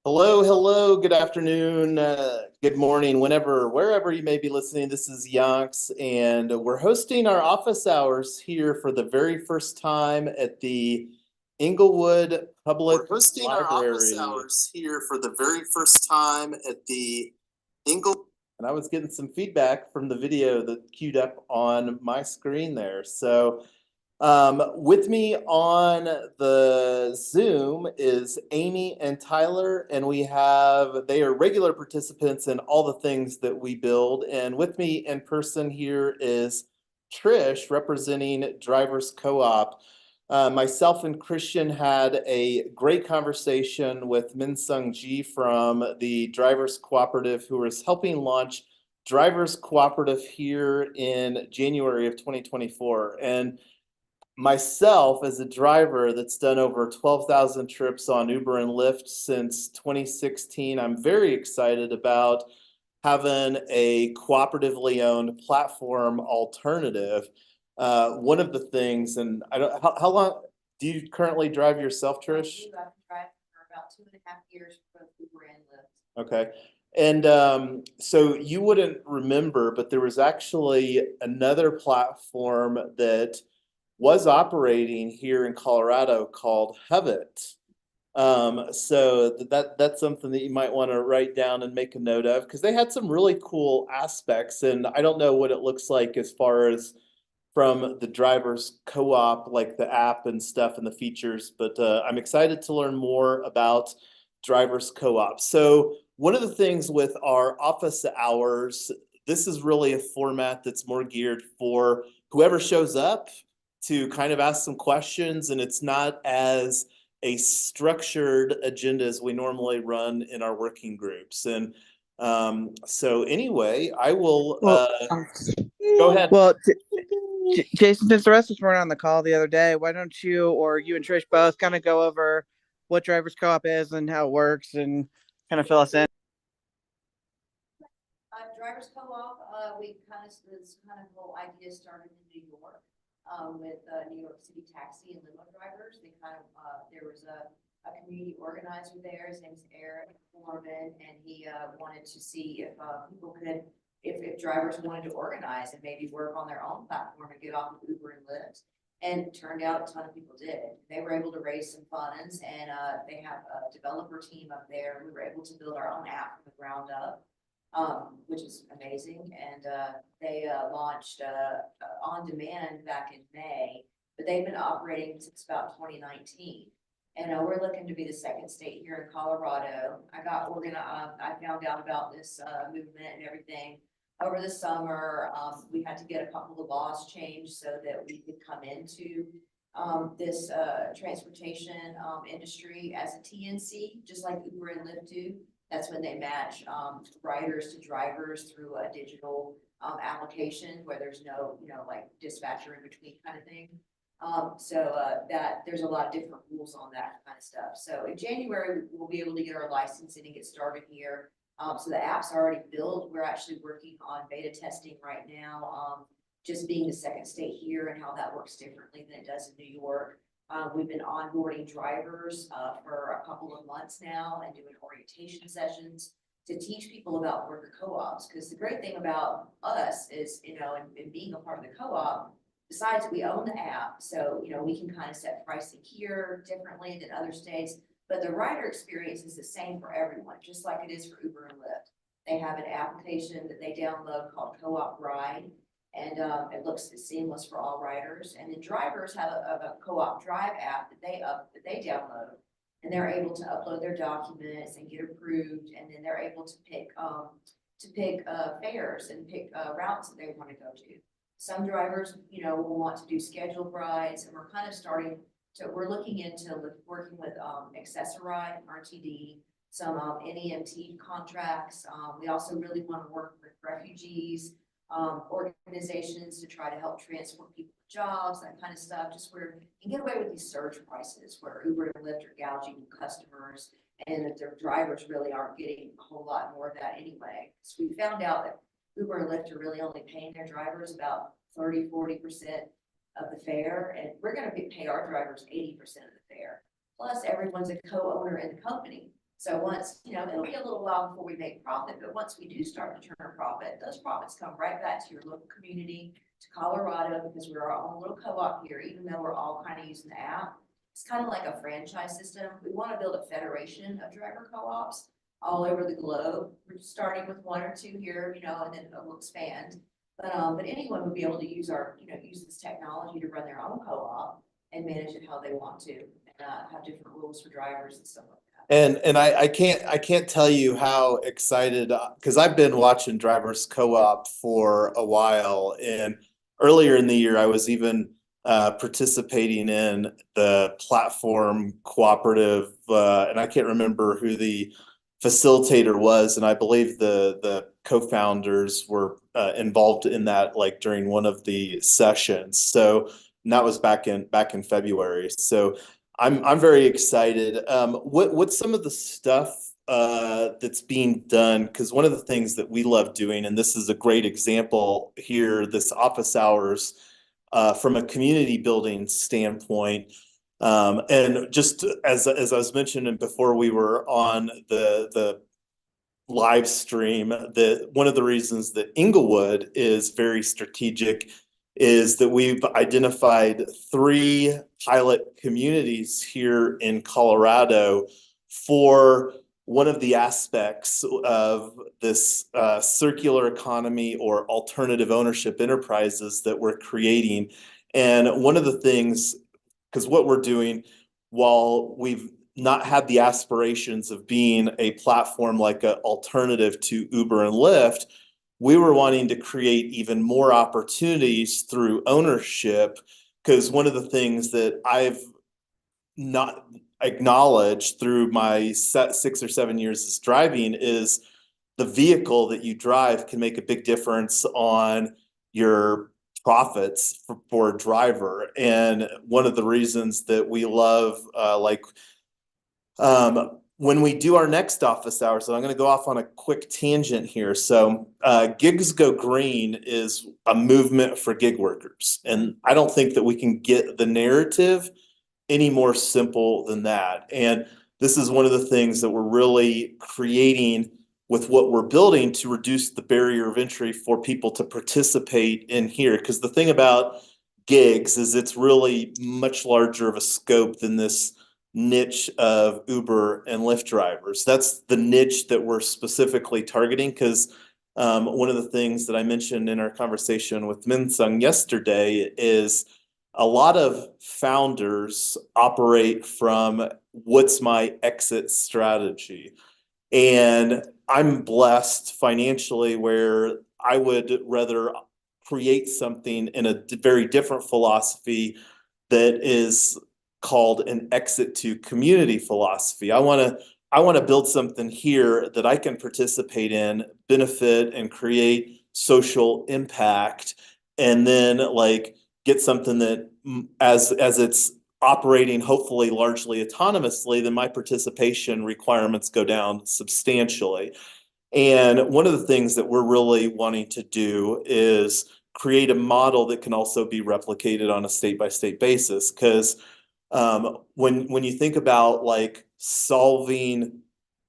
Hello, hello, good afternoon, good morning, wherever you may be listening. This is Yonks, and we're hosting our office hours here for the very first time at the Inglewood Public We're hosting our office hours here for the very first time at the Inglewood. And I was getting some feedback from the video that queued up on my screen there. So with me on the Zoom is Amy and Tyler, and they are regular participants in all the things that we build. And with me in person here is Trish representing Drivers Co-op. Myself and Christian had a great conversation with Min Sung Ji from the Drivers Cooperative, who is helping launch Drivers Cooperative here in January of 2024. And myself, as a driver that's done over 12,000 trips on Uber and Lyft since 2016, I'm very excited about having a cooperatively owned platform alternative. One of the things, and I don't, how long do you currently drive yourself, Trish? I've been driving for about 2.5 years for both Uber and Lyft. Okay. And so you wouldn't remember, but there was actually another platform that was operating here in Colorado called HeroX. So that's something that you might want to write down and make a note of, because they had some really cool aspects, and I don't know what it looks like as far as from the Drivers Co-op, like the app and stuff and the features, but I'm excited to learn more about Drivers Co-op. So one of the things with our office hours, this is really a format that's more geared for whoever shows up to kind of ask some questions, and it's not as a structured agenda as we normally run in our working groups. And so anyway, I will go ahead. Well, Jason, since the rest of us weren't on the call the other day, why don't you or you and Trish both kind of go over what Drivers Co-op is and how it works and kind of fill us in? Drivers Co-op, this kind of whole idea started in New York with New York City taxi and limo drivers. There was a community organizer there. His name's Eric Foreman, and he wanted to see if people could, if drivers wanted to organize and maybe work on their own platform and get off of Uber and Lyft. And it turned out a ton of people did. They were able to raise some funds, and they have a developer team up there. We were able to build our own app from the ground up, which is amazing. And they launched on demand back in May, but they've been operating since about 2019. And we're looking to be the second state here in Colorado. I found out about this movement and everything over the summer. We had to get a couple of laws changed so that we could come into this transportation industry as a TNC, just like Uber and Lyft do. That's when they match riders to drivers through a digital application where there's no, like dispatcher in between kind of thing. That there's a lot of different rules on that kind of stuff. So in January, we'll be able to get our licensing and get started here. So the app's already built. We're actually working on beta testing right now, just being the second state here and how that works differently than it does in New York. We've been onboarding drivers for a couple of months now and doing orientation sessions to teach people about worker co-ops. Because the great thing about us is, and being a part of the co-op, besides we own the app, so, we can kind of set pricing here differently than other states, but the rider experience is the same for everyone, just like it is for Uber and Lyft. They have an application that they download called Co-op Ride, and it looks seamless for all riders. And then drivers have a Co-op Drive app that they download, and they're able to upload their documents and get approved, and then they're able to pick fares and pick routes that they want to go to. Some drivers, will want to do scheduled rides, and we're kind of we're looking into working with Accessoride, RTD, some NEMT contracts. We also really want to work with refugees, organizations to try to help transport people to jobs, that kind of stuff, just where you can get away with these surge prices where Uber and Lyft are gouging customers, and that their drivers really aren't getting a whole lot more of that anyway. So we found out that Uber and Lyft are really only paying their drivers about 30–40% of the fare, and we're going to pay our drivers 80% of the fare. Plus, everyone's a co-owner in the company. So once, it'll be a little while before we make profit, but once we do start to turn a profit, those profits come right back to your local community, to Colorado, because we're our own little co-op here, even though we're all kind of using the app. It's kind of like a franchise system. We want to build a federation of driver co-ops all over the globe. We're starting with one or two here, and then we'll expand. But anyone would be able to use use this technology to run their own co-op and manage it how they want to, and have different rules for drivers and stuff like that. And I can't tell you how excited, because I've been watching Drivers Co-op for a while, and earlier in the year I was even participating in the platform cooperative, and I can't remember who the facilitator was, and I believe the co-founders were involved in that, like during one of the sessions. So and that was back in February. So I'm very excited. What's some of the stuff that's being done? Because one of the things that we love doing, and this is a great example here, this office hours, from a community building standpoint. And just as I was mentioning before we were on the live stream, that one of the reasons that Inglewood is very strategic is that we've identified 3 pilot communities here in Colorado for one of the aspects of this circular economy or alternative ownership enterprises that we're creating. And one of the things, because what we're doing, while we've not had the aspirations of being a platform like an alternative to Uber and Lyft, we were wanting to create even more opportunities through ownership. Because one of the things that I've not acknowledged through my 6 or 7 years of driving is the vehicle that you drive can make a big difference on your profits for a driver. And one of the reasons that we love, when we do our next office hours, so I'm going to go off on a quick tangent here. So Gigs Go Green is a movement for gig workers. And I don't think that we can get the narrative any more simple than that. And this is one of the things that we're really creating with what we're building to reduce the barrier of entry for people to participate in here. Because the thing about gigs is it's really much larger of a scope than this niche of Uber and Lyft drivers. That's the niche that we're specifically targeting, because one of the things that I mentioned in our conversation with Minsung yesterday is a lot of founders operate from what's my exit strategy. And I'm blessed financially where I would rather create something in a very different philosophy that is called an exit to community philosophy. I want to build something here that I can participate in, benefit, and create social impact, and then get something that as it's operating hopefully largely autonomously, then my participation requirements go down substantially. And one of the things that we're really wanting to do is create a model that can also be replicated on a state-by-state basis. Because when you think about solving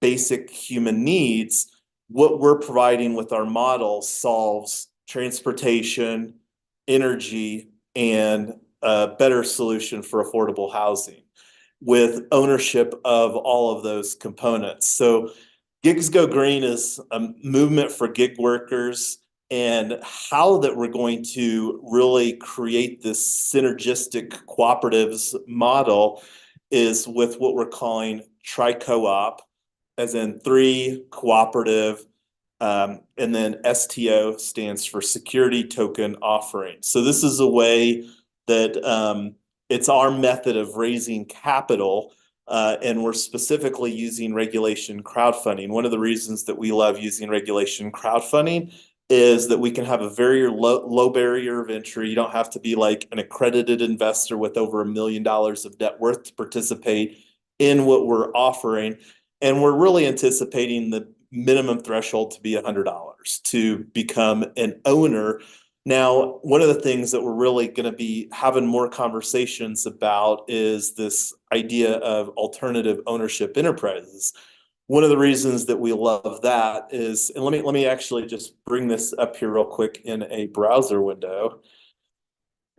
basic human needs, what we're providing with our model solves transportation, energy, and a better solution for affordable housing with ownership of all of those components. So Gigs Go Green is a movement for gig workers, and how that we're going to really create this synergistic cooperatives model is with what we're calling tri-co-op, as in 3 cooperative, and then STO stands for security token offering. So this is a way that it's our method of raising capital, and we're specifically using regulation crowdfunding. One of the reasons that we love using regulation crowdfunding is that we can have a very low barrier of entry. You don't have to be like an accredited investor with over $1 million of net worth to participate in what we're offering. And we're really anticipating the minimum threshold to be $100 to become an owner. Now, one of the things that we're really going to be having more conversations about is this idea of alternative ownership enterprises. one of the reasons that we love that is, and let me actually just bring this up here real quick in a browser window.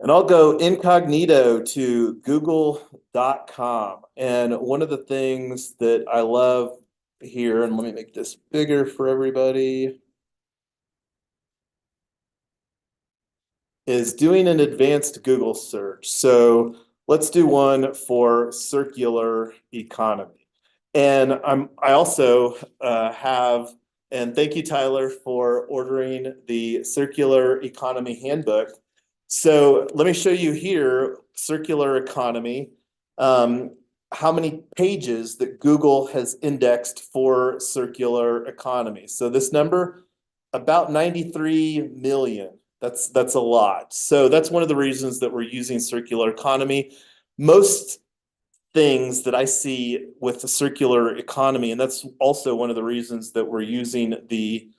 And I'll go incognito to google.com. And one of the things that I love here, and let me make this bigger for everybody, is doing an advanced Google search. So let's do one for circular economy. And I also have, and thank you, Tyler, for ordering the Circular Economy Handbook. So let me show you here, circular economy, how many pages that Google has indexed for circular economy. So this number, about 93 million. That's a lot. So that's one of the reasons that we're using circular economy. Most things that I see with the circular economy, and that's also one of the reasons that we're using the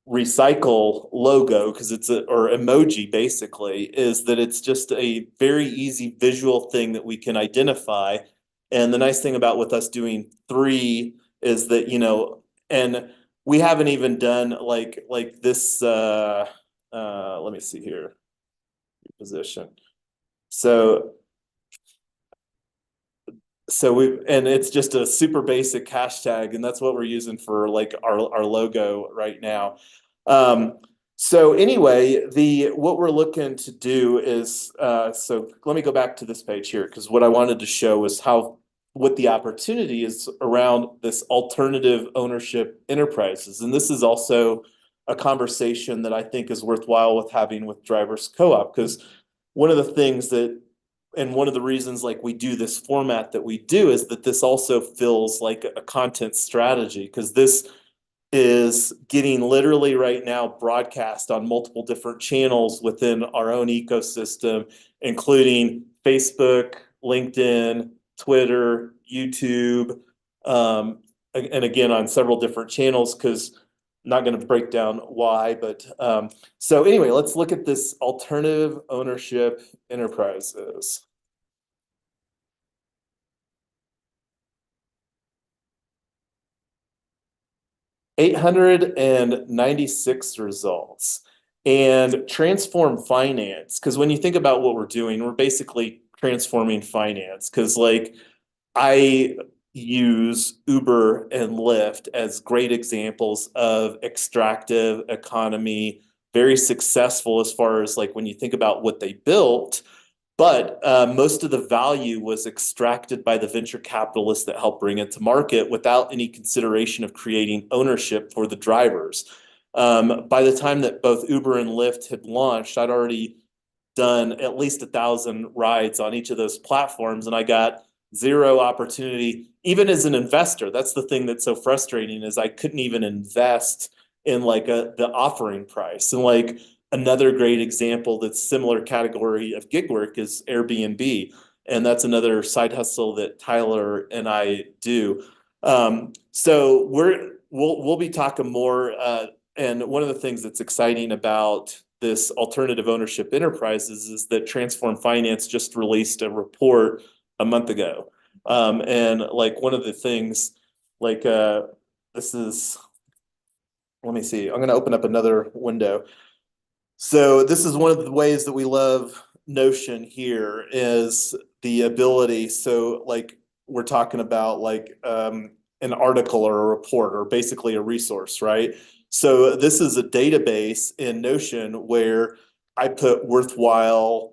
recycle logo, because it's or emoji basically, is that it's just a very easy visual thing that we can identify. And the nice thing about with us doing 3 is that, and we haven't even done like this let me see here, position. So and it's just a super basic hashtag, and that's what we're using for like our logo right now. So anyway, what we're looking to do is, so let me go back to this page here, because what I wanted to show is what the opportunity is around this alternative ownership enterprises. And this is also a conversation that I think is worthwhile with having with Drivers Co-op, because one of the things that, and one of the reasons like we do this format that we do, is that this also feels like a content strategy, because this is getting literally right now broadcast on multiple different channels within our own ecosystem, including Facebook, LinkedIn, Twitter, YouTube, and again on several different channels, because I'm not going to break down why, but so anyway, let's look at this alternative ownership enterprises. 896 results. And transform finance, because when you think about what we're doing, we're basically transforming finance, because like I use Uber and Lyft as great examples of extractive economy, very successful as far as like when you think about what they built. But most of the value was extracted by the venture capitalists that helped bring it to market without any consideration of creating ownership for the drivers. By the time that both Uber and Lyft had launched, I'd already done at least 1,000 rides on each of those platforms, and I got zero opportunity, even as an investor. That's the thing that's so frustrating, is I couldn't even invest in like the offering price. And like another great example that's similar category of gig work is Airbnb. And that's another side hustle that Tyler and I do. So we'll be talking more. And one of the things that's exciting about this alternative ownership enterprises is that Transform Finance just released a report a month ago. And like one of the things, like this is, let me see, I'm going to open up another window. So this is one of the ways that we love Notion here, is the ability. So like we're talking about like an article or a report, or basically a resource, right? So this is a database in Notion where I put worthwhile,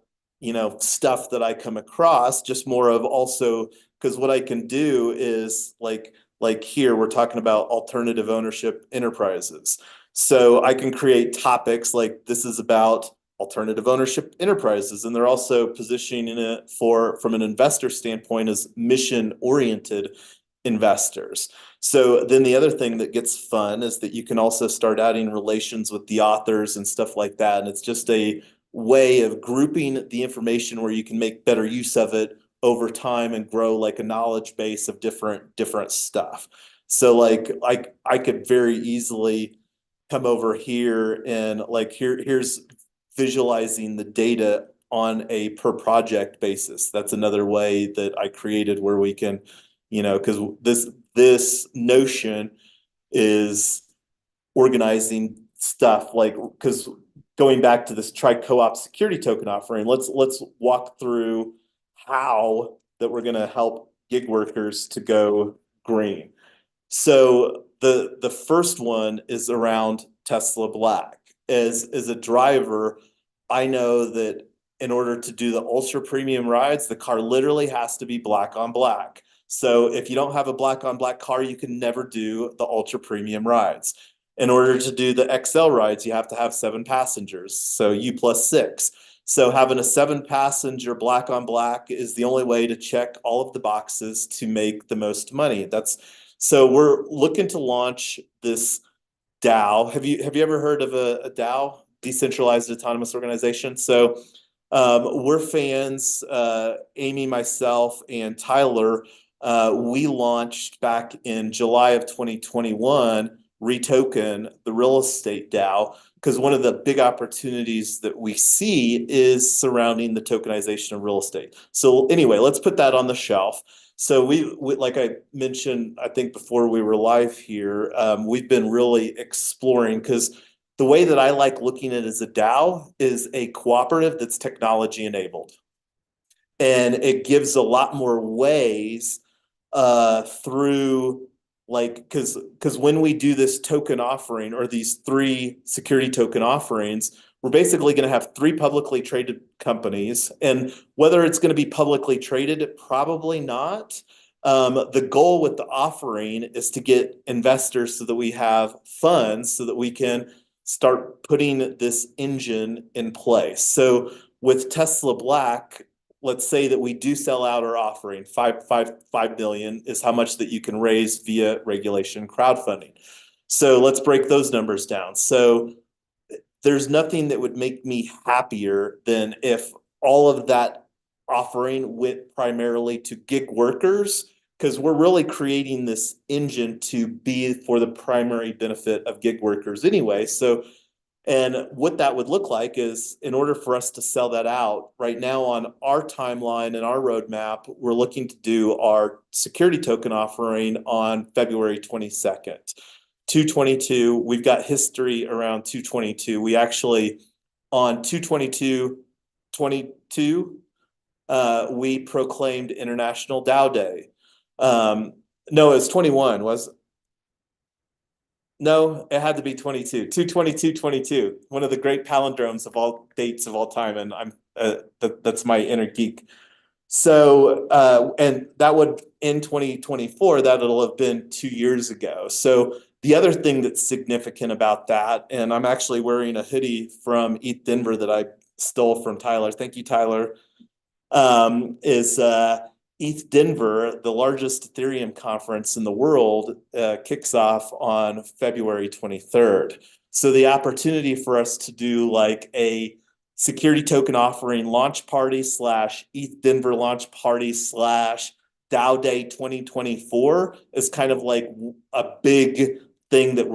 stuff that I come across, just more of also, because what I can do is like here we're talking about alternative ownership enterprises. So I can create topics like this is about alternative ownership enterprises, and they're also positioning it from an investor standpoint as mission-oriented investors. So then the other thing that gets fun is that you can also start adding relations with the authors and stuff like that. And it's just a way of grouping the information where you can make better use of it over time and grow like a knowledge base of different stuff. So like I could very easily come over here and like here's visualizing the data on a per project basis. That's another way that I created where we can, because this notion is organizing stuff like, because going back to this try co-op security token offering, let's walk through how that we're going to help gig workers to go green. So the first one is around Tesla Black. As a driver, I know that in order to do the ultra premium rides, the car literally has to be black on black. So if you don't have a black on black car, you can never do the ultra premium rides. In order to do the XL rides, you have to have 7 passengers. So U plus 6. So having a 7 passenger black on black is the only way to check all of the boxes to make the most money. So we're looking to launch this DAO. Have you ever heard of a DAO, decentralized autonomous organization? So we're fans, Amy, myself, and Tyler. We launched back in July of 2021, Retoken, the real estate DAO, because one of the big opportunities that we see is surrounding the tokenization of real estate. So anyway, let's put that on the shelf. So we like I mentioned, I think before we were live here, we've been really exploring, because the way that I like looking at it as a DAO is a cooperative that's technology enabled. And it gives a lot more ways through, like, because when we do this token offering, or these 3 security token offerings, we're basically going to have 3 publicly traded companies. And whether it's going to be publicly traded, probably not. The goal with the offering is to get investors so that we have funds so that we can start putting this engine in place. So with Tesla Black, let's say that we do sell out our offering, 5 billion is how much that you can raise via regulation crowdfunding. So let's break those numbers down. So there's nothing that would make me happier than if all of that offering went primarily to gig workers, because we're really creating this engine to be for the primary benefit of gig workers anyway. So, and what that would look like is, in order for us to sell that out right now on our timeline and our roadmap, we're looking to do our security token offering on February 22nd. 222, we've got history around 222. We actually, on 222, we proclaimed International DAO Day. No, it was 21, no, it had to be 22. 222, one of the great palindromes of all dates of all time, and that's my inner geek. So, and that would, in 2024, that'll have been 2 years ago. So the other thing that's significant about that, and I'm actually wearing a hoodie from ETH Denver that I stole from Tyler. Thank you, Tyler. Is ETH Denver, the largest Ethereum conference in the world, kicks off on February 23rd. So the opportunity for us to do like a security token offering launch party / ETH Denver launch party / DAO Day 2024 is kind of like a big thing that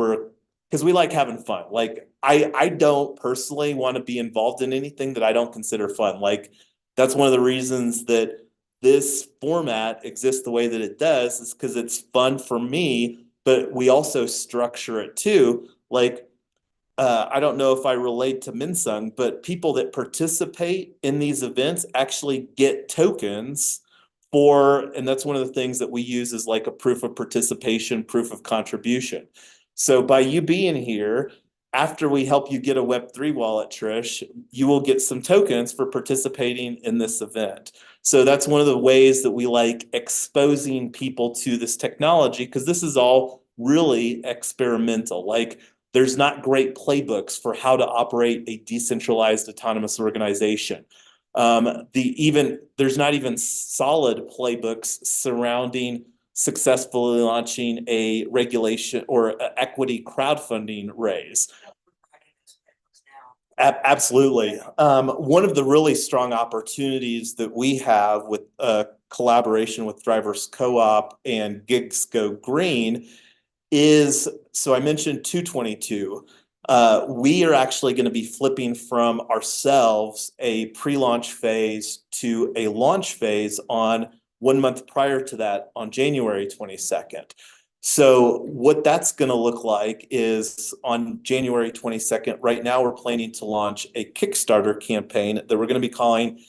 because we like having fun. Like I don't personally want to be involved in anything that I don't consider fun. Like that's one of the reasons that this format exists the way that it does, is because it's fun for me, but we also structure it too. Like, I don't know if I relate to Minsung, but people that participate in these events actually get tokens and that's one of the things that we use as like a proof of participation, proof of contribution. So by you being here, after we help you get a Web3 wallet, Trish, you will get some tokens for participating in this event. So that's one of the ways that we like exposing people to this technology, because this is all really experimental. Like there's not great playbooks for how to operate a decentralized autonomous organization. There's not even solid playbooks surrounding successfully launching a regulation or equity crowdfunding raise. Absolutely. One of the really strong opportunities that we have with collaboration with Drivers Co-op and Gigs Go Green is, so I mentioned 222. We are actually going to be flipping from ourselves a pre-launch phase to a launch phase on 1 month prior to that on January 22nd. So what that's going to look like is on January 22nd, right now we're planning to launch a Kickstarter campaign that we're going to be calling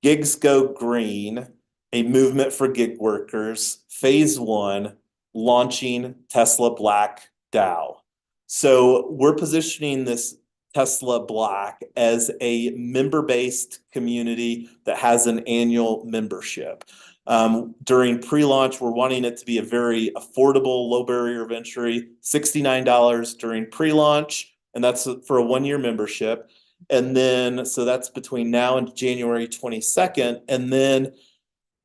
Gigs Go Green, a movement for gig workers, phase 1, launching Tesla Black DAO. So we're positioning this Tesla Black as a member-based community that has an annual membership. During pre-launch, we're wanting it to be a very affordable, low barrier of entry, $69 during pre-launch, and that's for a 1-year membership. And then, so that's between now and January 22nd. And then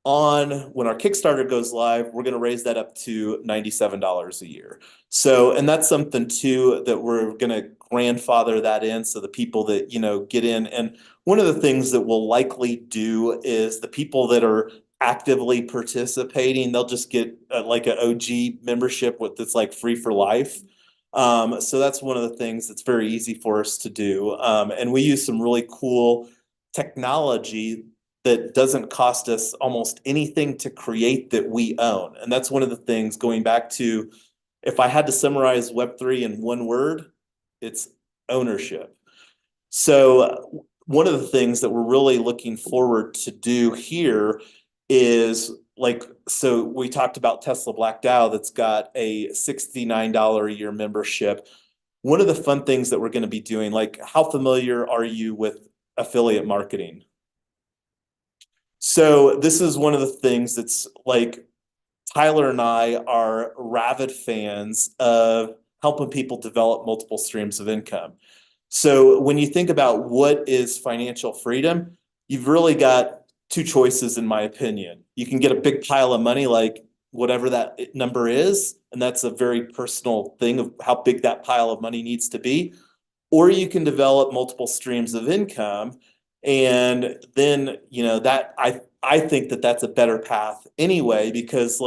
when our Kickstarter goes live, we're going to raise that up to $97 a year. So, and that's something too that we're going to grandfather that in. So the people that, get in, and one of the things that we'll likely do is the people that are actively participating, they'll just get like an OG membership that's like free for life. So that's one of the things that's very easy for us to do. And we use some really cool technology that doesn't cost us almost anything to create that we own. And that's one of the things, going back to, if I had to summarize Web3 in one word, it's ownership. So one of the things that we're really looking forward to do here is, so we talked about Tesla Black DAO that's got a $69 a year membership. One of the fun things that we're going to be doing, how familiar are you with affiliate marketing? So this is one of the things that's Tyler and I are rabid fans of helping people develop multiple streams of income. So when you think about what is financial freedom, you've really got 2 choices, in my opinion. You can get a big pile of money, whatever that number is, and that's a very personal thing of how big that pile of money needs to be. Or you can develop multiple streams of income. And then, that I think that that's a better path anyway, because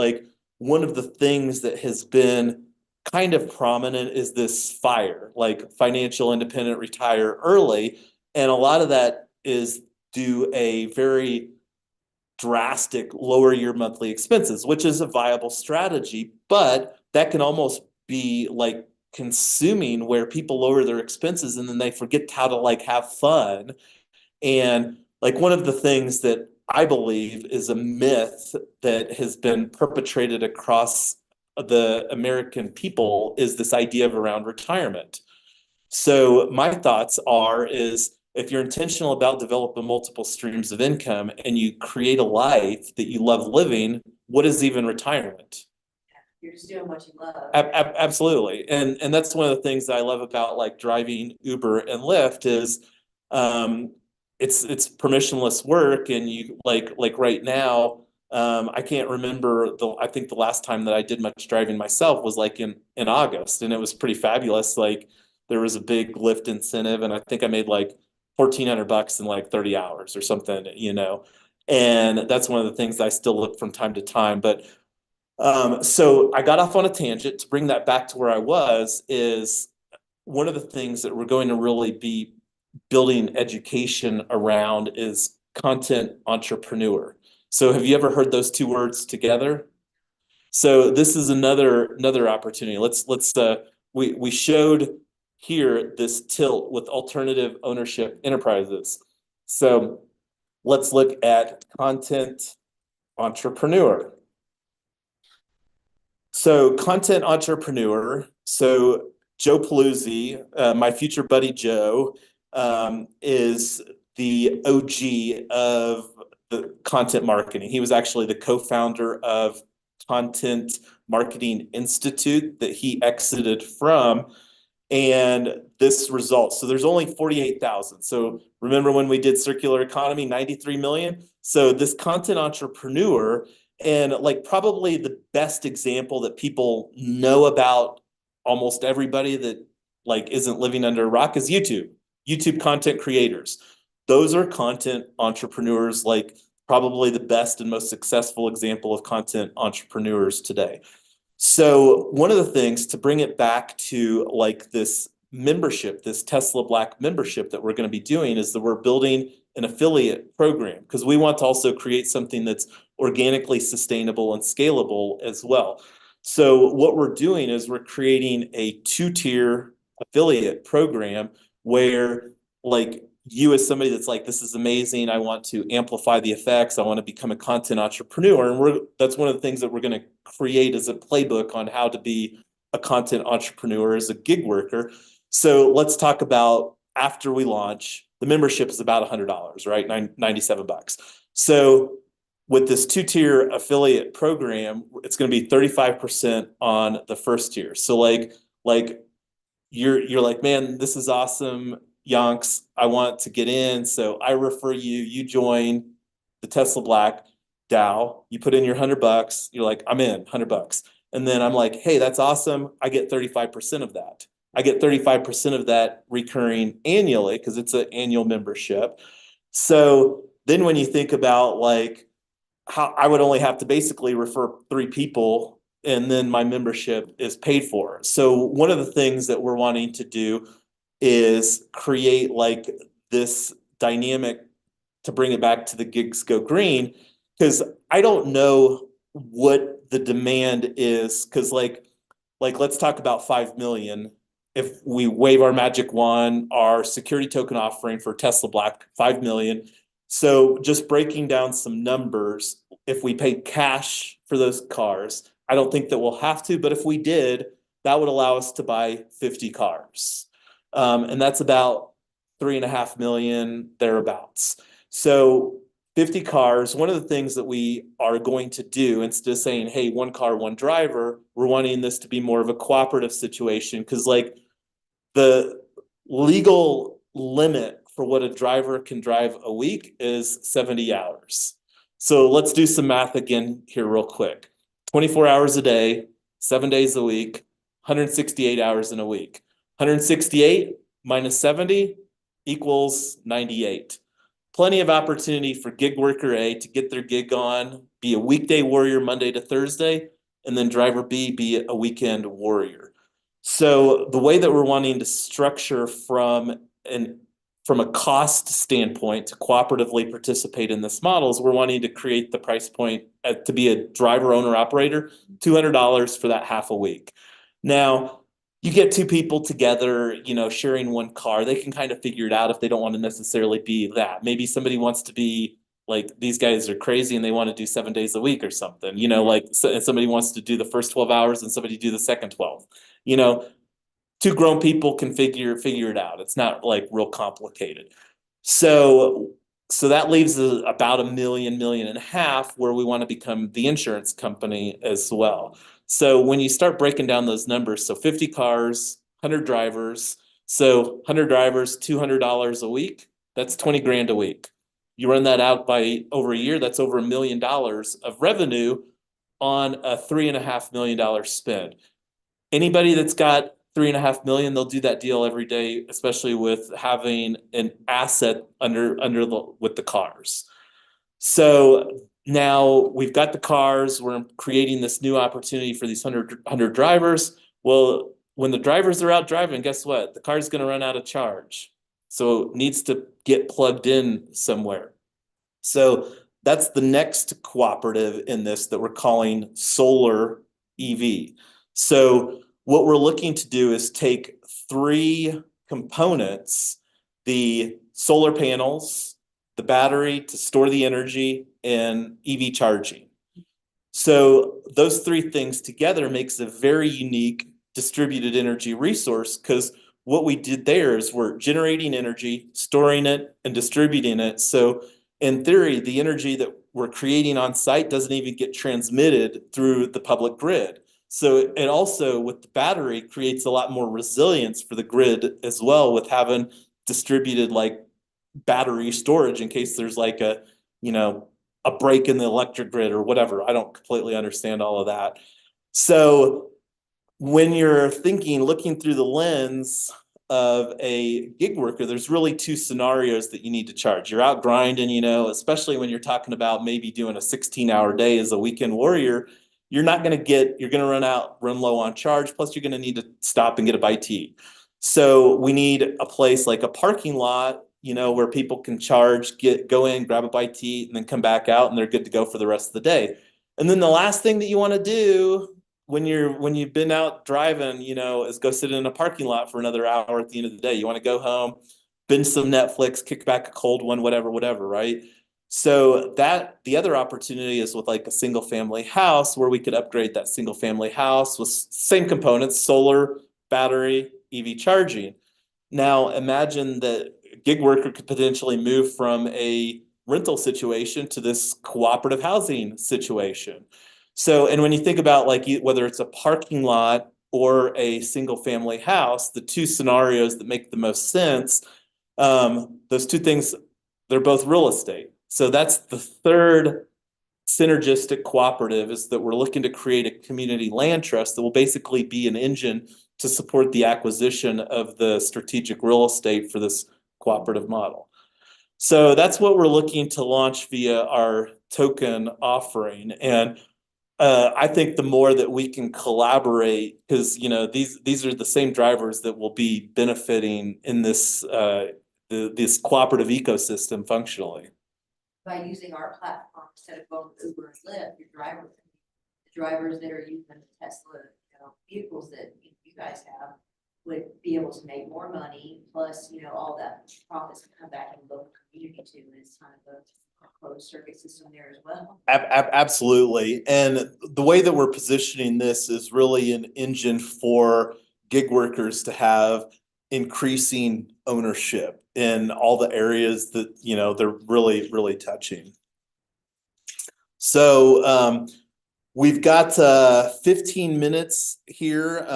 one of the things that has been kind of prominent is this FIRE, financial independent, retire early. And a lot of that is do a very drastic lower your monthly expenses, which is a viable strategy, but that can almost be consuming, where people lower their expenses and then they forget how to have fun. And one of the things that I believe is a myth that has been perpetrated across the American people is this idea of around retirement. So my thoughts is, if you're intentional about developing multiple streams of income and you create a life that you love living, what is even retirement? You're just doing what you love. Absolutely. And that's one of the things that I love about driving Uber and Lyft is it's permissionless work, and you right now, I can't remember I think the last time that I did much driving myself was in August, and it was pretty fabulous. There was a big Lyft incentive, and I think I made $1,400 in 30 hours or something, and that's one of the things I still look from time to time. But so I got off on a tangent. To bring that back to where I was, is one of the things that we're going to really be building education around is content entrepreneur. So have you ever heard those 2 words together? So this is another opportunity. We showed here this tilt with alternative ownership enterprises. So let's look at content entrepreneur. So content entrepreneur. So Joe Paluzzi, my future buddy Joe, is the OG of the content marketing. He was actually the co-founder of Content Marketing Institute that he exited from. And this results, so there's only 48,000. So remember when we did circular economy, 93 million? So this content entrepreneur, and probably the best example that people know about, almost everybody that isn't living under a rock, is YouTube content creators. Those are content entrepreneurs, probably the best and most successful example of content entrepreneurs today. So one of the things, to bring it back to this membership, this Tesla Black membership that we're going to be doing, is that we're building an affiliate program, because we want to also create something that's organically sustainable and scalable as well. So what we're doing is we're creating a 2-tier affiliate program where, like, you as somebody that's like, this is amazing, I want to amplify the effects, I want to become a content entrepreneur. And that's one of the things that we're going to create as a playbook on how to be a content entrepreneur as a gig worker. So let's talk about after we launch, the membership is about $100, right? $97. So with this 2-tier affiliate program, it's going to be 35% on the first tier. So like you're like, man, this is awesome, Yonks, I want to get in. So I refer you, you join the Tesla Black DAO, you put in your $100, you're like, I'm in, $100. And then I'm like, hey, that's awesome. I get 35% of that. I get 35% of that recurring annually because it's an annual membership. So then when you think about like how I would only have to basically refer 3 people and then my membership is paid for. So one of the things that we're wanting to do is create like this dynamic to bring it back to the gigs go green, because I don't know what the demand is, because like let's talk about 5 million. If we wave our magic wand, our security token offering for Tesla Black, 5 million. So just breaking down some numbers, if we paid cash for those cars, I don't think that we'll have to, but if we did, that would allow us to buy 50 cars. And that's about 3.5 million thereabouts. So 50 cars, one of the things that we are going to do, instead of saying, hey, 1 car, 1 driver, we're wanting this to be more of a cooperative situation, because like the legal limit for what a driver can drive a week is 70 hours. So let's do some math again here real quick. 24 hours a day, 7 days a week, 168 hours in a week. 168 minus 70 equals 98. Plenty of opportunity for gig worker A to get their gig on, be a weekday warrior Monday to Thursday, and then driver B be a weekend warrior. So the way that we're wanting to structure from a cost standpoint to cooperatively participate in this model is we're wanting to create the price point to be a driver owner operator, $200 for that half a week. Now, you get 2 people together, you know, sharing 1 car, they can kind of figure it out if they don't want to necessarily be that. Maybe somebody wants to be like, these guys are crazy and they want to do 7 days a week or something, you know, like somebody wants to do the first 12 hours and somebody do the second 12. You know, 2 grown people can figure it out. It's not like real complicated. So that leaves about $1 million, $1.5 million where we want to become the insurance company as well. So when you start breaking down those numbers, so 50 cars, 100 drivers, so 100 drivers, $200 a week, that's 20 grand a week. You run that out by over a year, that's over $1 million of revenue on a $3.5 million spend. Anybody that's got 3.5 million, they'll do that deal every day, especially with having an asset with the cars. So now we've got the cars, we're creating this new opportunity for these 100 drivers. Well, when the drivers are out driving, guess what? The car's going to run out of charge. So it needs to get plugged in somewhere. So that's the next cooperative in this that we're calling solar EV. So what we're looking to do is take 3 components, the solar panels, the battery to store the energy, and EV charging. So those 3 things together makes a very unique distributed energy resource, because what we did there is we're generating energy, storing it, and distributing it. So in theory, the energy that we're creating on site doesn't even get transmitted through the public grid. So it also, with the battery, creates a lot more resilience for the grid as well, with having distributed like battery storage in case there's like a, you know, a break in the electric grid or whatever. I don't completely understand all of that. So when you're looking through the lens of a gig worker, there's really 2 scenarios that you need to charge. You're out grinding, you know, especially when you're talking about maybe doing a 16-hour day as a weekend warrior. You're going to run low on charge. Plus you're going to need to stop and get a bite to eat. So we need a place like a parking lot you know, where people can charge, go in, grab a bite to eat, and then come back out, and they're good to go for the rest of the day. And then the last thing that you want to do when you've been out driving, you know, is go sit in a parking lot for another hour at the end of the day. You want to go home, binge some Netflix, kick back a cold one, whatever, right? So that the other opportunity is with like a single family house where we could upgrade that single family house with same components, solar, battery, EV charging. Now imagine that a gig worker could potentially move from a rental situation to this cooperative housing situation. So, and when you think about like whether it's a parking lot or a single family house, the two scenarios that make the most sense, those two things, they're both real estate. So that's the third synergistic cooperative, is that we're looking to create a community land trust that will basically be an engine to support the acquisition of the strategic real estate for this cooperative model. So that's what we're looking to launch via our token offering. And I think the more that we can collaborate, because you know these are the same drivers that will be benefiting in this this cooperative ecosystem functionally. By using our platform instead of going to Uber and Lyft, the drivers that are using the Tesla, you know, vehicles that you guys have would be able to make more money, plus, you know, all that profits can come back in the local community too, and it's kind of a closed circuit system there as well. Absolutely. And the way that we're positioning this is really an engine for gig workers to have increasing ownership in all the areas that, you know, they're really touching. So we've got 15 minutes here.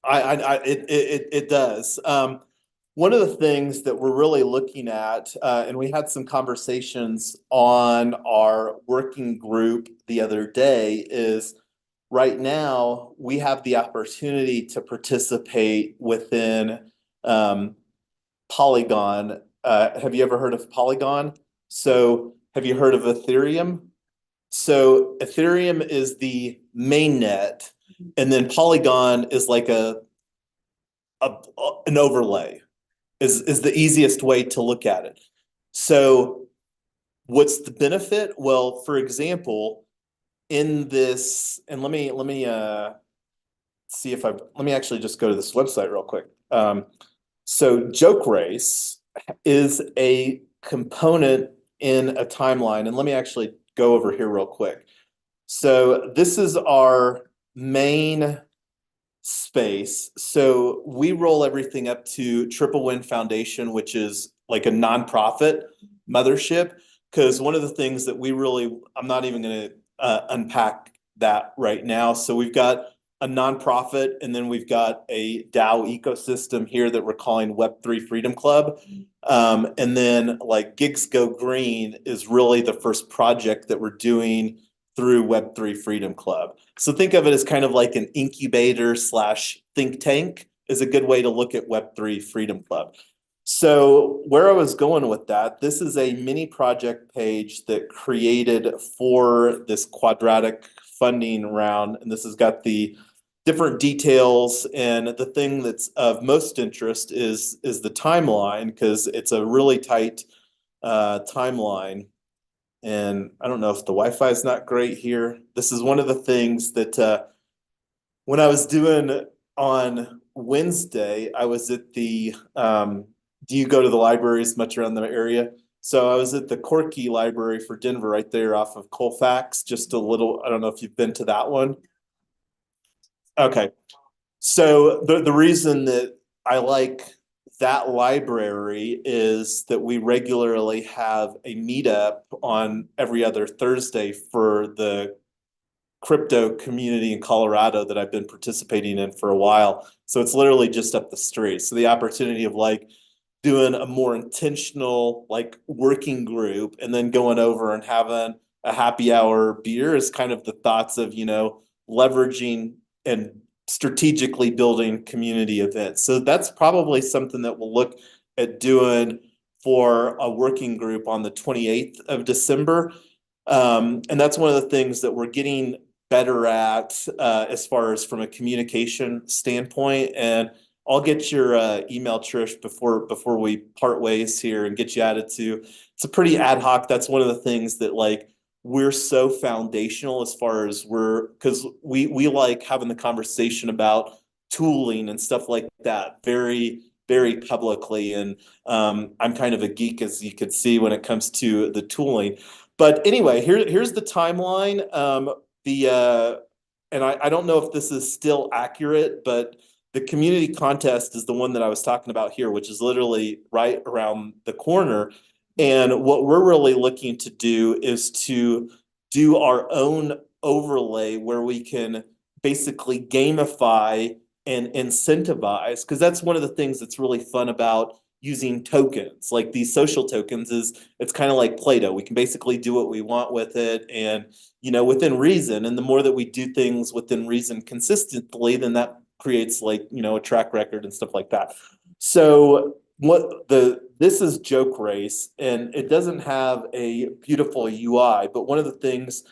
It does. One of the things that we're really looking at, and we had some conversations on our working group the other day, is right now we have the opportunity to participate within Polygon. Have you ever heard of Polygon? So have you heard of Ethereum? So Ethereum is the main net, and then Polygon is like an overlay. Is the easiest way to look at it. So what's the benefit? Well, for example, in this, and let me see if let me actually just go to this website real quick. So Joke Race is a component in a timeline, and let me actually go over here real quick. So this is our main space. So we roll everything up to Triple Win Foundation, which is like a nonprofit mothership. Because one of the things that we really, I'm not even going to unpack that right now. So we've got a nonprofit, and then we've got a DAO ecosystem here that we're calling Web3 Freedom Club. And then like Gigs Go Green is really the first project that we're doing through Web3 Freedom Club. So think of it as kind of like an incubator / think tank is a good way to look at Web3 Freedom Club. So where I was going with that, this is a mini project page that created for this Quadratic funding round. And this has got the different details. And the thing that's of most interest is the timeline, because it's a really tight timeline. And I don't know if the Wi-Fi is not great here. This is one of the things that when I was doing on Wednesday, I was at the, do you go to the libraries much around the area? So I was at the Corky Library for Denver right there off of Colfax, just a little, I don't know if you've been to that one. Okay. So the reason that I like that library is that we regularly have a meetup on every other Thursday for the crypto community in Colorado that I've been participating in for a while. So it's literally just up the street. So the opportunity of like doing a more intentional like working group and then going over and having a happy hour beer is kind of the thoughts of, you know, leveraging and strategically building community events. So that's probably something that we'll look at doing for a working group on the 28th of December. And that's one of the things that we're getting better at as far as from a communication standpoint. And I'll get your email, Trish, before we part ways here and get you added to. It's a pretty ad hoc. That's one of the things that like we're so foundational as far as because we like having the conversation about tooling and stuff like that very publicly. And I'm kind of a geek, as you could see, when it comes to the tooling. But anyway, here's the timeline. And I don't know if this is still accurate, but the community contest is the one that I was talking about here, which is literally right around the corner. And what we're really looking to do is to do our own overlay where we can basically gamify and incentivize, because that's one of the things that's really fun about using tokens. Like these social tokens is it's kind of like Play-Doh. We can basically do what we want with it, and within reason. And the more that we do things within reason consistently, then that creates like a track record and stuff like that. So this is Joke Race, and it doesn't have a beautiful UI, but one of the things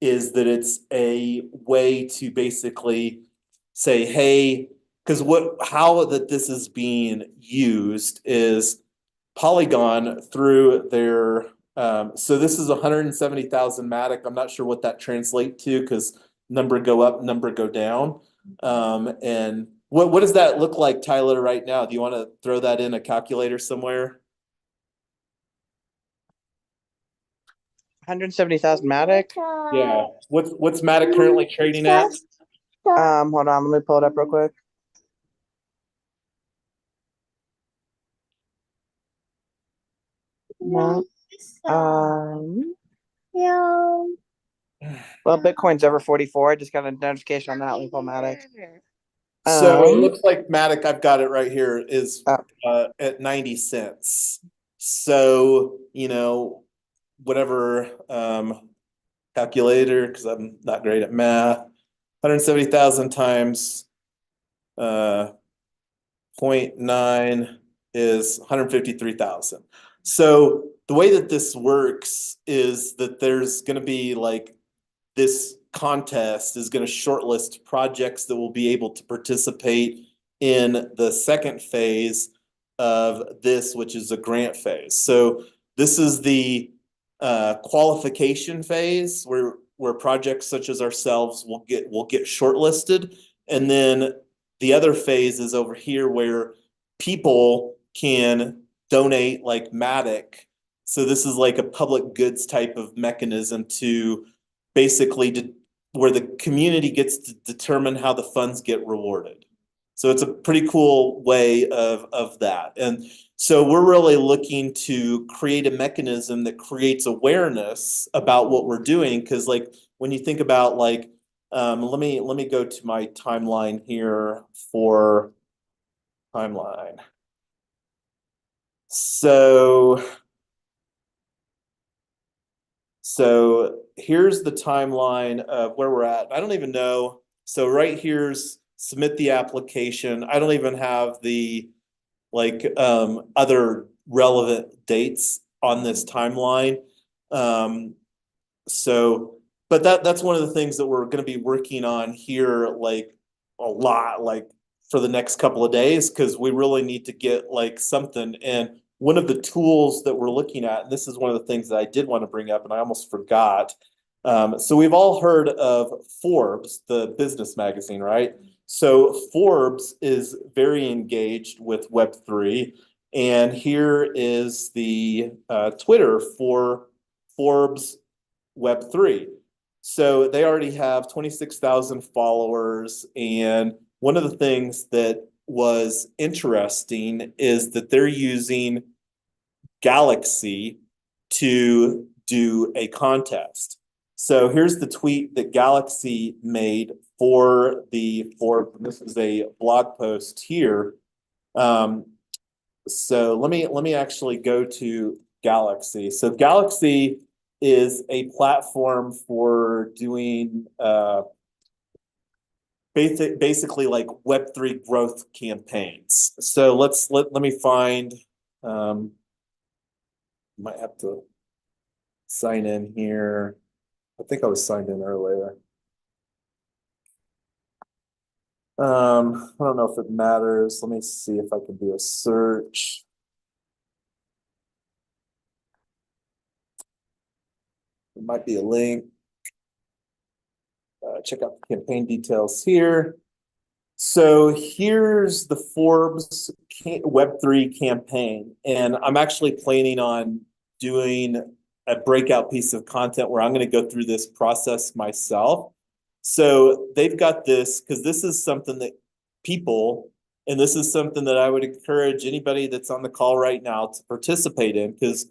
is that it's a way to basically say, hey, because how that this is being used is Polygon through their so this is 170,000 Matic. I'm not sure what that translates to because number go up, number go down. And what does that look like, Tyler, right now? Do you want to throw that in a calculator somewhere? 170,000 Matic. Yeah. What's Matic currently trading at? Hold on, let me pull it up real quick. No. Well, Bitcoin's over 44. I just got a notification on that. Let me pull Matic. So it looks like Matic, I've got it right here, is Oh. at 90 cents. So, whatever calculator, because I'm not great at math, 170,000 times 0.9 is 153,000. So the way that this works is that there's going to be like this contest is going to shortlist projects that will be able to participate in the second phase of this, which is a grant phase. So this is the qualification phase where projects such as ourselves will get shortlisted, and then the other phase is over here where people can donate like Matic. So this is like a public goods type of mechanism to basically where the community gets to determine how the funds get rewarded. So it's a pretty cool way of that. And so we're really looking to create a mechanism that creates awareness about what we're doing. Because like when you think about like, let me go to my timeline here for timeline. So here's the timeline of where we're at. I don't even know. So right here's submit the application. I don't even have the like other relevant dates on this timeline. But that's one of the things that we're going to be working on here, like a lot, like for the next couple of days, because we really need to get like something. And one of the tools that we're looking at, and this is one of the things that I did want to bring up, and I almost forgot. So we've all heard of Forbes, the business magazine, right? So Forbes is very engaged with Web3, and here is the Twitter for Forbes Web3. So they already have 26,000 followers. And one of the things that was interesting is that they're using Galaxy to do a contest. So here's the tweet that Galaxy made for this is a blog post here. So let me actually go to Galaxy. So Galaxy is a platform for doing basically like Web3 growth campaigns. So let me find might have to sign in here. I think I was signed in earlier. I don't know if it matters. Let me see if I can do a search. It might be a link. Check out the campaign details here. So here's the Forbes Web3 campaign, and I'm actually planning on doing a breakout piece of content where I'm going to go through this process myself. So they've got this because this is something that people, and this is something that I would encourage anybody that's on the call right now to participate in, because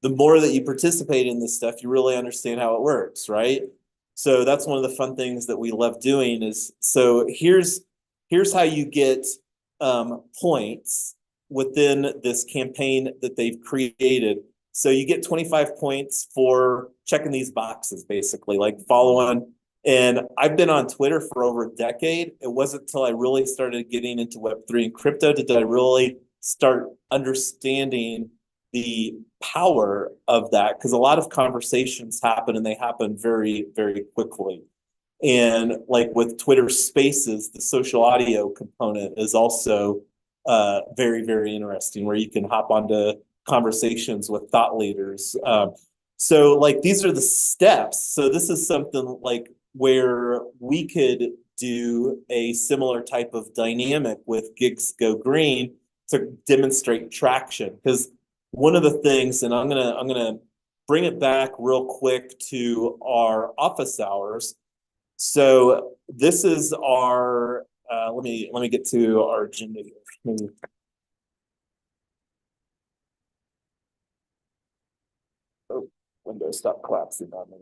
the more that you participate in this stuff, you really understand how it works, right? So that's one of the fun things that we love doing is, so here's how you get points within this campaign that they've created. So you get 25 points for checking these boxes, basically, like following. And I've been on Twitter for over a decade. It wasn't until I really started getting into Web3 and crypto did I really start understanding the power of that, because a lot of conversations happen and they happen very, very quickly. And like with Twitter Spaces, the social audio component is also very, very interesting, where you can hop onto conversations with thought leaders. So like these are the steps. So this is something like where we could do a similar type of dynamic with Gigs Go Green to demonstrate traction. Because one of the things, and I'm gonna bring it back real quick to our office hours. So this is our let me get to our agenda here. Maybe. Oh, Windows stop collapsing on me.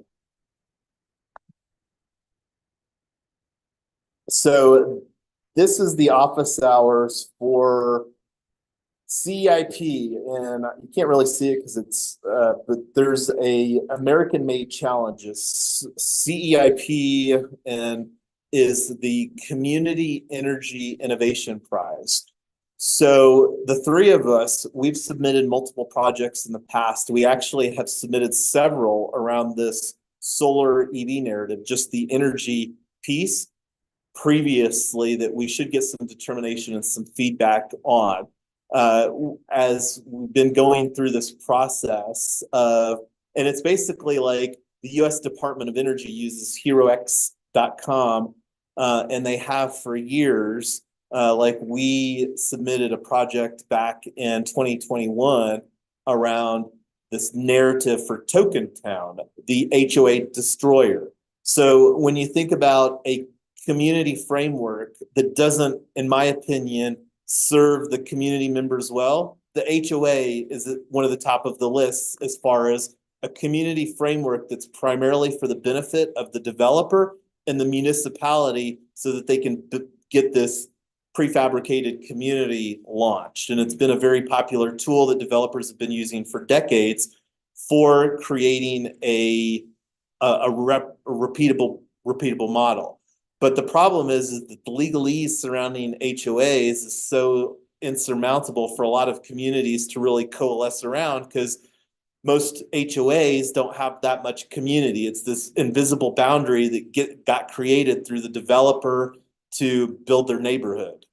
So this is the office hours for CEIP, and you can't really see it because it's but there's a American made challenges. CEIP and is the Community Energy Innovation Prize. So the three of us, we've submitted multiple projects in the past. We actually have submitted several around this solar EV narrative, just the energy piece previously, that we should get some determination and some feedback on. As we've been going through this process of, and it's basically like the US Department of Energy uses HeroX.com, and they have for years. Like we submitted a project back in 2021 around this narrative for Token Town, the HOA destroyer. So when you think about a community framework that doesn't, in my opinion, serve the community members well, the HOA is one of the top of the list as far as a community framework that's primarily for the benefit of the developer and the municipality so that they can get this prefabricated community launched. And it's been a very popular tool that developers have been using for decades for creating a repeatable model. But the problem is that the legalese surrounding HOAs is so insurmountable for a lot of communities to really coalesce around, because most HOAs don't have that much community. It's this invisible boundary that got created through the developer to build their neighborhood.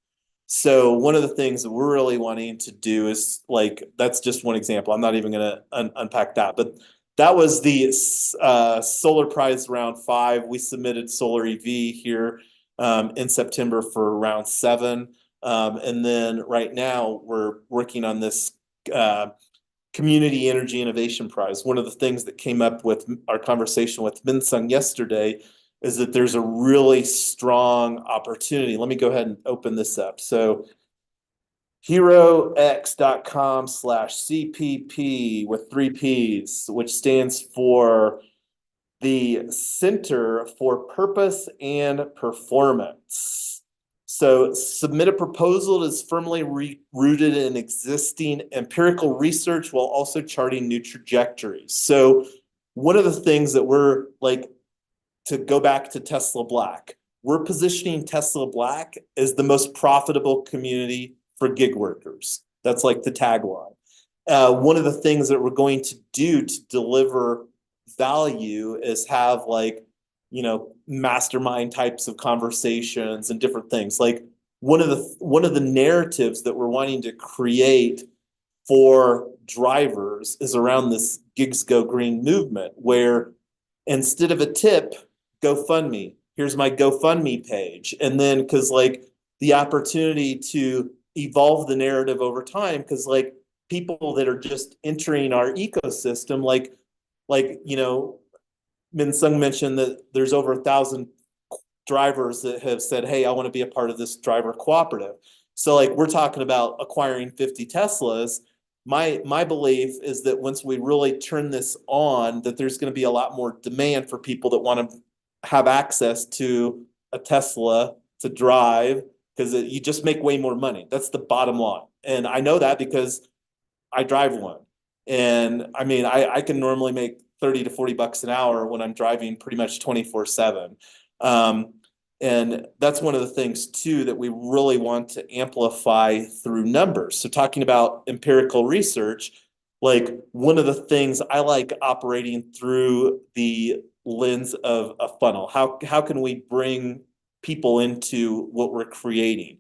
So one of the things that we're really wanting to do is, like, that's just one example. I'm not even going to unpack that, but that was the Solar Prize round 5. We submitted Solar EV here in September for round 7. And then right now we're working on this Community Energy Innovation Prize. One of the things that came up with our conversation with Minsung yesterday is that there's a really strong opportunity. Let me go ahead and open this up. So HeroX.com/CPP with 3 Ps, which stands for the Center for Purpose and Performance. So submit a proposal that is firmly rooted in existing empirical research while also charting new trajectories. So one of the things that we're like, to go back to Tesla Black, we're positioning Tesla Black as the most profitable community for gig workers. That's like the tagline. One of the things that we're going to do to deliver value is have like mastermind types of conversations and different things. Like one of the narratives that we're wanting to create for drivers is around this Gigs Go Green movement, where instead of a tip, GoFundMe. Here's my GoFundMe page. And then because like the opportunity to evolve the narrative over time, because like people that are just entering our ecosystem, like Min Sung mentioned that there's over 1,000 drivers that have said, hey, I want to be a part of this driver cooperative. So like we're talking about acquiring 50 Teslas. My belief is that once we really turn this on, that there's going to be a lot more demand for people that want to have access to a Tesla to drive, because you just make way more money. That's the bottom line. And I know that because I drive one. And I mean, I can normally make 30 to 40 bucks an hour when I'm driving pretty much 24/7. And that's one of the things too that we really want to amplify through numbers. So talking about empirical research, like one of the things I like operating through the lens of a funnel. How can we bring people into what we're creating?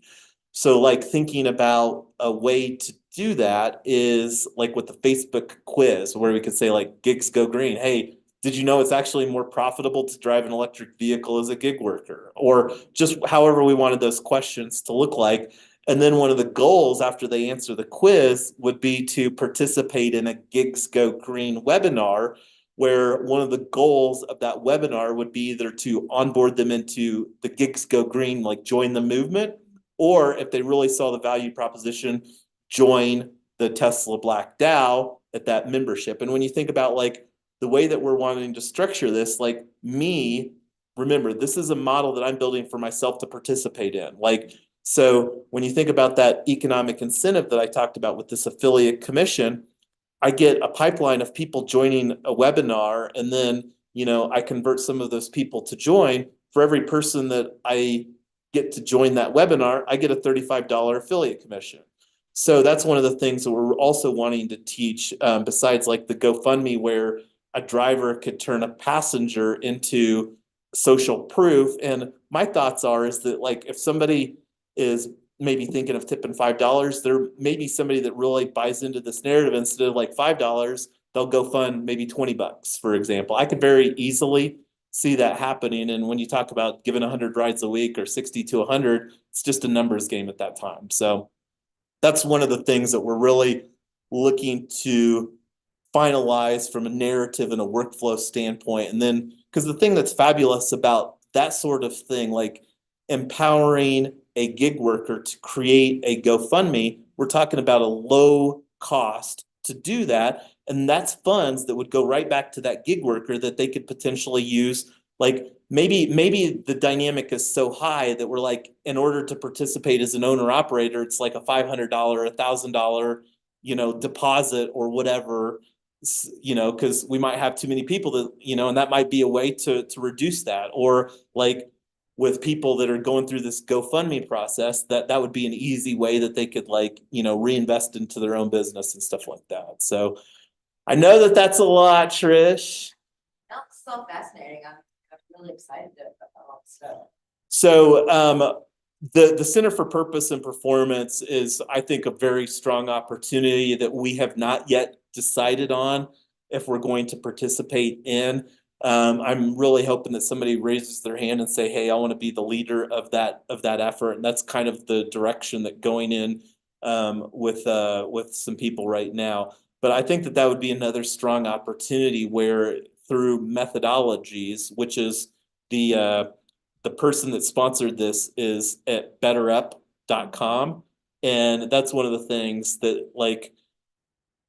So like thinking about a way to do that is like with the Facebook quiz, where we could say like gigs go green. Hey, did you know it's actually more profitable to drive an electric vehicle as a gig worker? Or just however we wanted those questions to look like. And then one of the goals after they answer the quiz would be to participate in a Gigs Go Green webinar, where one of the goals of that webinar would be either to onboard them into the Gigs Go Green, like join the movement, or if they really saw the value proposition, join the Tesla Black DAO at that membership. And when you think about like the way that we're wanting to structure this, like me, remember, this is a model that I'm building for myself to participate in. Like, so when you think about that economic incentive that I talked about with this affiliate commission, I get a pipeline of people joining a webinar, and then, I convert some of those people to join. For every person that I get to join that webinar, I get a $35 affiliate commission. So that's one of the things that we're also wanting to teach, besides like the GoFundMe, where a driver could turn a passenger into social proof. And my thoughts is that like if somebody is maybe thinking of tipping $5, there may be somebody that really buys into this narrative. Instead of like $5, they'll go fund maybe 20 bucks, for example. I could very easily see that happening. And when you talk about giving 100 rides a week or 60 to 100, it's just a numbers game at that time. So that's one of the things that we're really looking to finalize from a narrative and a workflow standpoint. And then, because the thing that's fabulous about that sort of thing, like empowering a gig worker to create a GoFundMe, we're talking about a low cost to do that. And that's funds that would go right back to that gig worker that they could potentially use. Like maybe the dynamic is so high that we're like, in order to participate as an owner operator, it's like a $500, $1,000, deposit or whatever, because we might have too many people that, and that might be a way to reduce that. Or like with people that are going through this GoFundMe process, that would be an easy way that they could like, reinvest into their own business and stuff like that. So I know that that's a lot, Trish. That's so fascinating. I'm really excited about all this stuff. So the Center for Purpose and Performance is, I think, a very strong opportunity that we have not yet decided on if we're going to participate in. I'm really hoping that somebody raises their hand and say, hey, I want to be the leader of that effort. And that's kind of the direction that going in with some people right now. But I think that would be another strong opportunity where through methodologies, which is the person that sponsored this is at betterup.com. And that's one of the things that like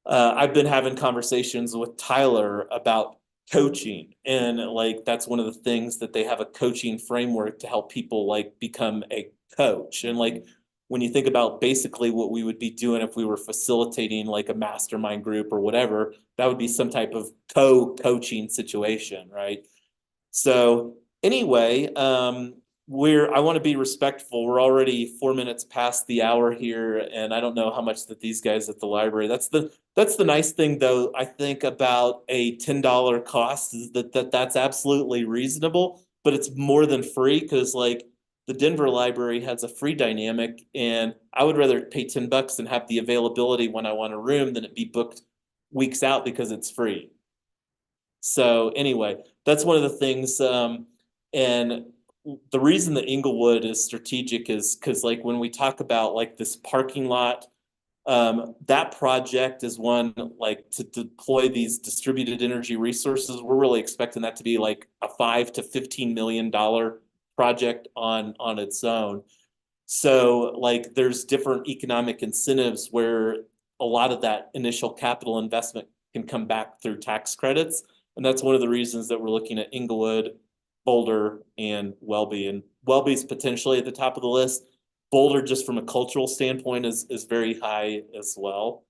I've been having conversations with Tyler about coaching, and like that's one of the things that they have a coaching framework to help people like become a coach. And like when you think about basically what we would be doing if we were facilitating like a mastermind group or whatever, that would be some type of co-coaching situation, right? So anyway, I want to be respectful. We're already 4 minutes past the hour here, and I don't know how much that these guys at the library. That's the nice thing, though, I think, about a $10 cost is that's absolutely reasonable. but it's more than free because like the Denver library has a free dynamic, and I would rather pay $10 and have the availability when I want a room than it be booked weeks out because it's free. So anyway, that's one of the things. And the reason that Inglewood is strategic is because like when we talk about like this parking lot, that project is one like to deploy these distributed energy resources. We're really expecting that to be like a $5 to $15 million project on its own. So like there's different economic incentives where a lot of that initial capital investment can come back through tax credits. And that's one of the reasons that we're looking at Inglewood, Boulder, and Welby. And Welby's potentially at the top of the list. Boulder, just from a cultural standpoint, is very high as well.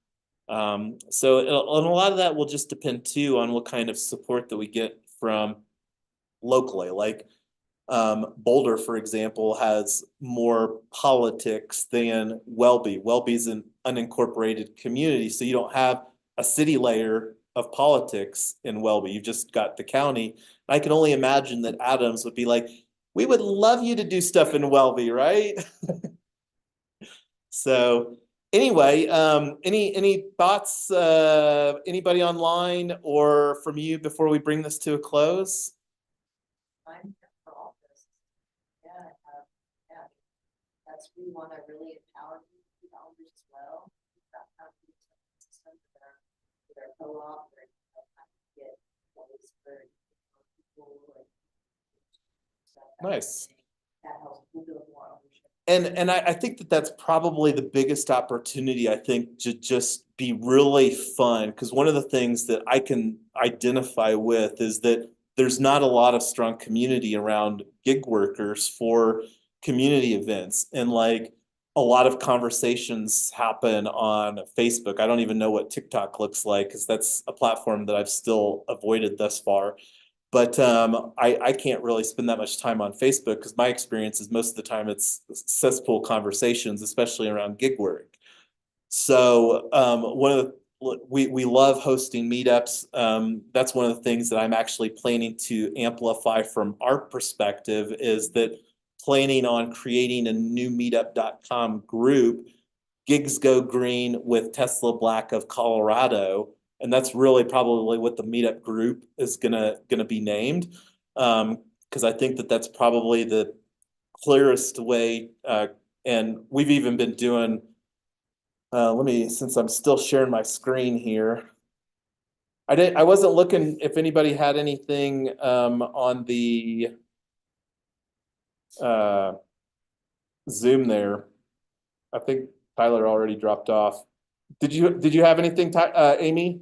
So and a lot of that will just depend too on what kind of support that we get from locally. Like Boulder, for example, has more politics than Welby. Welby's an unincorporated community, so you don't have a city layer of politics in Welby. You've just got the county. I can only imagine that Adams would be like, we would love you to do stuff in Welby, right? So anyway, any thoughts, anybody online or from you before we bring this to a close? I'm here for all this. Yeah, yeah. We want to really empower developers as well. We've got how to use systems that are co-op or how to get ways for people. Nice. That helps people build more ownership. And I think that that's probably the biggest opportunity, I think, to just be really fun. Because one of the things that I can identify with is that there's not a lot of strong community around gig workers for community events. And like a lot of conversations happen on Facebook. I don't even know what TikTok looks like because that's a platform that I've still avoided thus far. But I can't really spend that much time on Facebook because my experience is most of the time it's cesspool conversations, especially around gig work. So one of the, we love hosting meetups. That's one of the things that I'm actually planning to amplify from our perspective is that planning on creating a new meetup.com group, Gigs Go Green with Tesla Black of Colorado. And that's really probably what the meetup group is gonna be named. Because I think that that's probably the clearest way. And we've even been doing, since I'm still sharing my screen here. I wasn't looking if anybody had anything on the Zoom there. I think Tyler already dropped off. Did you have anything, Amy?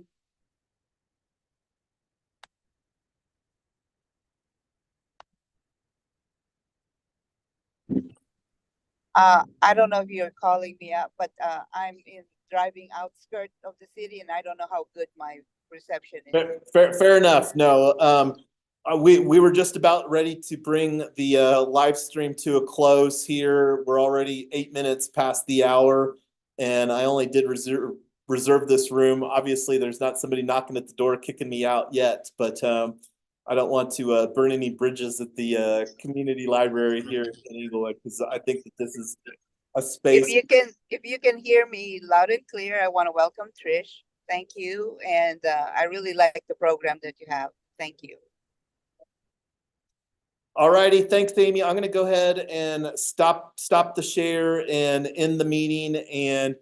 I don't know if you're calling me up, but I'm in driving outskirts of the city, and I don't know how good my reception is. Fair enough. No, we were just about ready to bring the live stream to a close here. We're already 8 minutes past the hour, and I only did reserve this room. Obviously, there's not somebody knocking at the door kicking me out yet, but I don't want to burn any bridges at the community library here in Inglewood because I think that this is a space. If you can hear me loud and clear, I want to welcome Trish. Thank you, and I really like the program that you have. Thank you. All righty, thanks, Amy. I'm going to go ahead and stop the share and end the meeting, and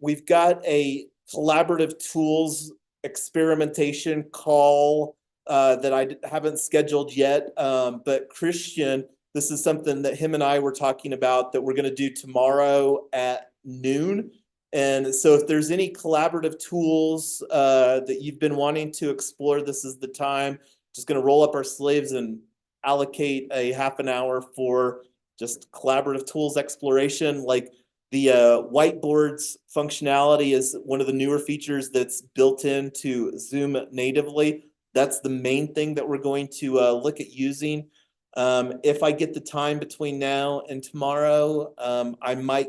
we've got a collaborative tools experimentation call that I haven't scheduled yet, but Christian, this is something that him and I were talking about that we're going to do tomorrow at noon. And so if there's any collaborative tools that you've been wanting to explore, this is the time. Just going to roll up our sleeves and allocate a half an hour for just collaborative tools exploration. Like the whiteboards functionality is one of the newer features that's built into Zoom natively. That's the main thing that we're going to look at using. If I get the time between now and tomorrow, I might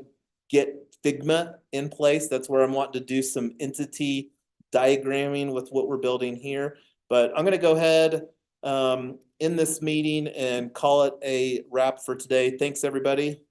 get Figma in place. That's where I'm wanting to do some entity diagramming with what we're building here. But I'm going to go ahead, in this meeting and call it a wrap for today. Thanks, everybody.